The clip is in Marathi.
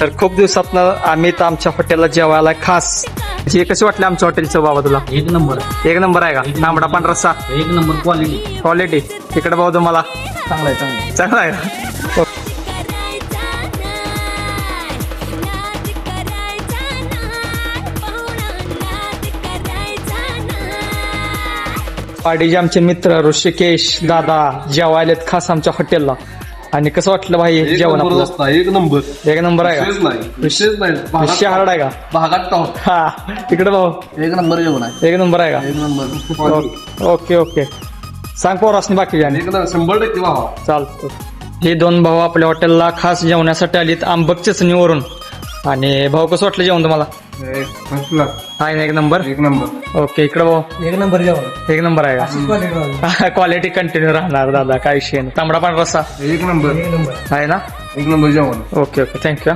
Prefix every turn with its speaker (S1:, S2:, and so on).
S1: तर खूप दिवसातनं आम्ही तर आमच्या हॉटेलला जेवायला खास हे कसे वाटले आमच्या हॉटेलचं बाबा तुला?
S2: एक नंबर
S1: एक नंबर आहे का? तांबडा पांढरा रस्सा
S2: एक नंबर क्वालिटी
S1: क्वालिटी तिकडे भाऊ तुम्हाला
S2: चांगला आहे चांगला आहे.
S1: चांगला आहे का? पाडीचे आमचे मित्र ऋषिकेश दादा जेवायलेत खास आमच्या हॉटेलला. आणि कसं वाटलं भाई
S3: एक
S1: जेवण
S3: नंबर
S1: आपलं?
S3: रस्ता, एक नंबर
S1: एक नंबर आहे
S3: विशेष
S1: का?
S3: नाही विशेष नाही
S1: विषय हार्ड आहे का?
S3: भागात टॉप
S1: हा तिकडे भाऊ
S2: एक नंबर जेवण आहे.
S1: एक नंबर आहे का?
S3: एक नंबर
S1: ओके ओके सांग पोरासनी बाकी आणि
S3: एक नंबर 100% भावा.
S1: चालतो. हे दोन भाऊ आपल्या हॉटेलला खास जेवण्यासाठी आलीत आंबक चचणीवरून. आणि भाऊ कसं वाटलं जेवण तुम्हाला? आहे ना एक नंबर.
S3: एक नंबर
S1: ओके इकडे भाऊ
S2: एक नंबर जेवण
S1: एक नंबर आहे का? क्वालिटी कंटिन्यू राहणार दादा काय विषय नाही. तांबडा पांढरा रस्सा
S3: एक नंबर
S2: एक नंबर
S1: आहे ना?
S3: एक नंबर जेवण.
S1: Okay okay thank you.